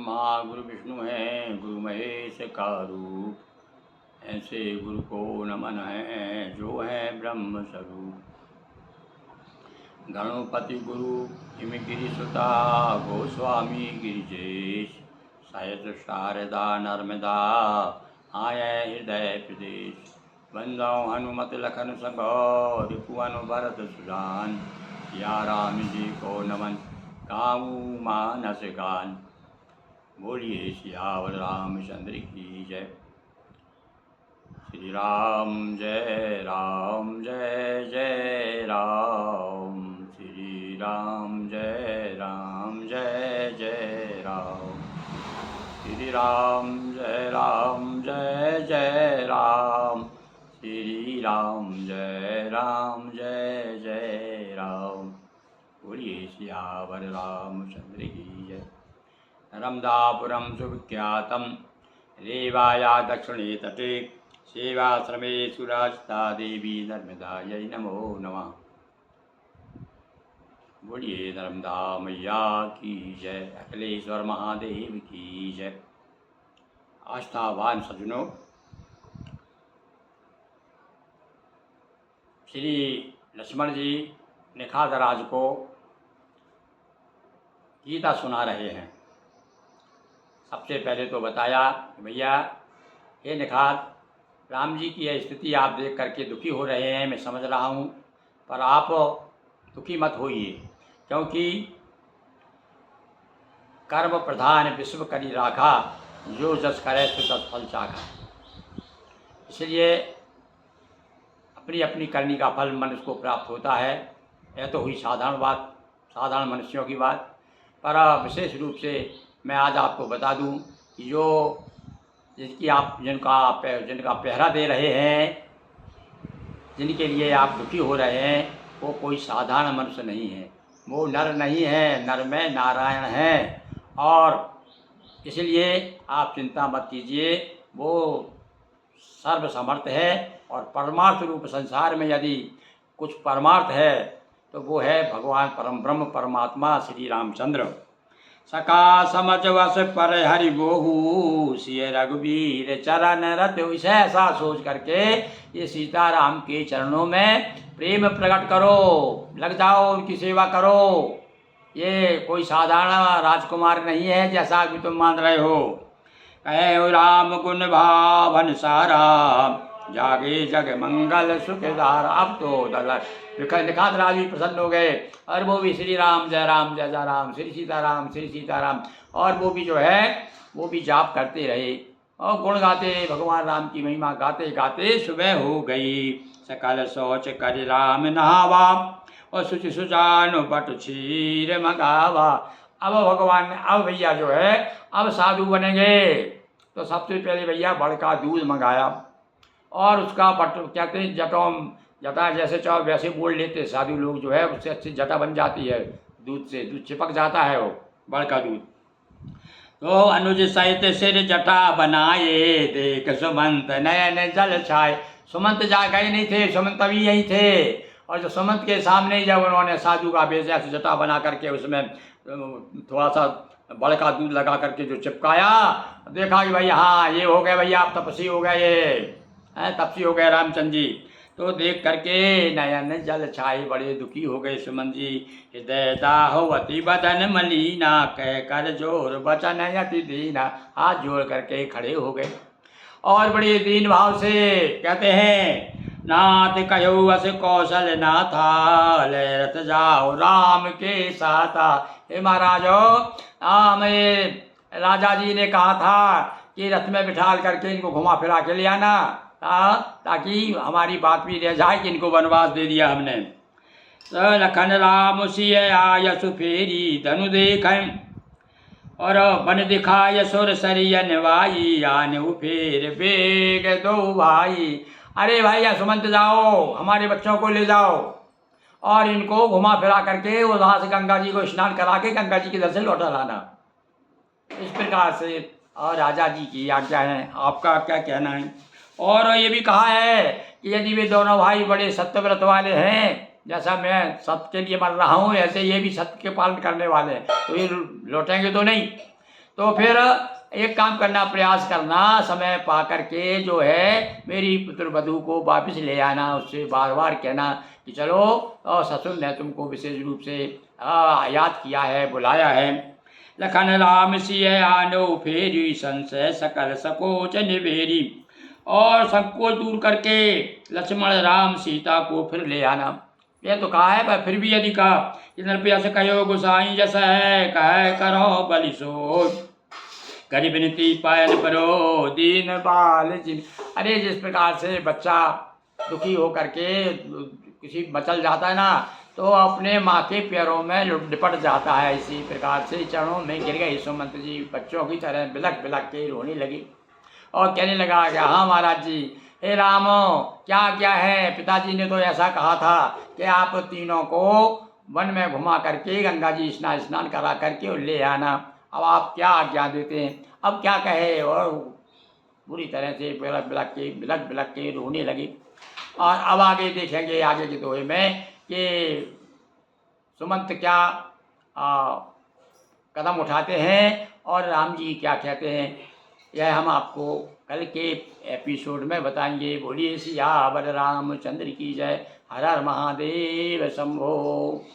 ब्रह्मा गुरु विष्णु हैं, गुरु महेश का रूप। ऐसे गुरु को नमन है जो है ब्रह्म स्वरूप। गणपति गुरु हिमगिरि सुता, गोस्वामी गिरिजेश। सहित शारदा नर्मदा, आये हृदय प्रदेश। बंदौ हनुमत लखन सबौ, रिपुअन भरत सुजान। या राम जी को नमन, गाऊँ मानस गान। बोलिए सियावर रामचंद्र की जय। श्री राम जय राम जय जय राम। श्री राम जय जय राम। श्री राम जय जय राम। श्री राम जय जय राम। बोलिए सियावर रामचंद्र की जय। नर्मदापुरं सुविख्यातं, रेवाया दक्षिणे तटे। सेवाश्रमे सुराजिता देवी, नर्मदायै नमो नमः। बोलिए नर्मदा मैया की जय, अखिलेश्वर महादेव की जय। आस्थावान सज्जनों, श्री लक्ष्मण जी निखादराज को गीता सुना रहे हैं। सबसे पहले तो बताया कि भैया हे निखाद, राम जी की यह स्थिति आप देख करके दुखी हो रहे हैं, मैं समझ रहा हूँ, पर आप दुखी मत होइए, क्योंकि कर्म प्रधान विश्व करी राखा, जो जस करे सो तस फल चाखा। इसलिए अपनी अपनी करनी का फल मनुष्य को प्राप्त होता है। यह तो हुई साधारण बात, साधारण मनुष्यों की बात। पर विशेष रूप से मैं आज आपको बता दूं कि जो जिनका पहरा दे रहे हैं, जिनके लिए आप दुखी हो रहे हैं, वो कोई साधारण मनुष्य नहीं है। वो नर नहीं है, नर में नारायण है। और इसलिए आप चिंता मत कीजिए, वो सर्वसमर्थ है। और परमार्थ रूप संसार में यदि कुछ परमार्थ है तो वो है भगवान परम ब्रह्म परमात्मा श्री रामचंद्र। सका समझ वस पर हरि बोहू, सिय रघुवीर चरण रत। इसे ऐसा सोच करके ये सीताराम के चरणों में प्रेम प्रकट करो, लग जाओ, उनकी सेवा करो। ये कोई साधारण राजकुमार नहीं है जैसा कि तुम मान रहे हो। कहे राम गुण भावन सारा, जागे जग मंगल सुखदारा। अब तो निखात राज भी प्रसन्न हो गए, और वो भी श्री राम जय जय राम, श्री सीताराम। और वो भी जो है वो भी जाप करते रहे और गुण गाते, भगवान राम की महिमा गाते गाते सुबह हो गई। सकल सोच कर राम नहावा, और शुचि सुजान बट क्षीर मंगावा। अब भगवान ने अब भैया जो है अब साधु बनेंगे, तो सबसे पहले भैया बड़का दूध मंगाया, और उसका बट कहते हैं जटा जैसे चाहो वैसे बोल लेते साधु लोग, जो है उससे अच्छी जटा बन जाती है दूध से, दूध चिपक जाता है वो बड़का दूध। तो अनुज सहित सिर जटा बनाए, देख सुमंत नयन जल छाए। सुमंत जा गए नहीं थे, सुमंत अभी यही थे। और जो सुमंत के सामने जब उन्होंने साधु का बेच ऐसे जटा बना करके उसमें थोड़ा सा बड़का दूध लगा करके जो चिपकाया, देखा कि भाई हाँ ये हो गए भैया, आप तपस्वी हो गए, ये तपस्वी हो गए रामचंद्र जी। तो देख करके नयन जल छाए, बड़े दुखी हो गए सुमन जी। हृदय दाहवती बदन मलीना, कह कर जोर बचन यति दीना। हाथ जोड़ करके खड़े हो गए और बड़े दीन भाव से कहते हैं, नाथ कहो वस कौशल नाथा, लहरत जाओ राम के साथा। हे महाराजो, मैं राजा जी ने कहा था कि रथ में बिठाल करके इनको घुमा फिरा के ले आना, ताकि हमारी बात भी रह जाए कि इनको वनवास दे दिया हमने। लखन राम सिय आय सुफेरी, धनु देखन और बन दिखाय सुर सरियन वाई। आने फेर बेग दो भाई। अरे भाई सुमंत जाओ, हमारे बच्चों को ले जाओ और इनको घुमा फिरा करके वहाँ से गंगा जी को स्नान करा के गंगा जी के दर से लौटा लाना। इस प्रकार से और राजा जी की आज्ञा है, आपका क्या कहना है। और ये भी कहा है कि यदि वे दोनों भाई बड़े सत्यव्रत वाले हैं, जैसा मैं सत्य के लिए मर रहा हूँ, ऐसे ये भी सत्य के पालन करने वाले हैं, तो ये लौटेंगे तो नहीं। तो फिर एक काम करना, प्रयास करना, समय पा करके जो है मेरी पुत्र वधू को वापस ले आना, उससे बार बार कहना कि चलो, और ससुर ने तुमको विशेष रूप से याद किया है, बुलाया है। लखन राम सिय आनो फेरी, संशय सकल सकोच निबेरी। और संकोच दूर करके लक्ष्मण राम सीता को फिर ले आना। यह तो कहा है, पर फिर भी यदि कहा कि नरपिया से कहो गोसाई जस है, कहे करो बलि सोच, करी विनती पायन परो दीन बाल जिन। अरे जिस प्रकार से बच्चा दुखी होकर के किसी मचल जाता है ना, तो अपने माँ के पैरों में लिपट जाता है, इसी प्रकार से चरणों में गिर गई सुमंत जी बच्चों की तरह बिलक बिलक के रोने लगी और कहने लगा कि हाँ महाराज जी, हे रामो, क्या क्या है, पिताजी ने तो ऐसा कहा था कि आप तीनों को वन में घुमा करके गंगा जी स्नान करा करके और ले आना। अब आप क्या आज्ञा देते हैं, अब क्या कहे। और बुरी तरह से बिलक बिलक के रोने लगी। और अब आगे देखेंगे आगे के दोहे में कि सुमंत क्या कदम उठाते हैं और राम जी क्या कहते हैं, यह हम आपको कल के एपिसोड में बताएंगे। बोलिए सियावर रामचंद्र की जय। हर हर महादेव शंभो।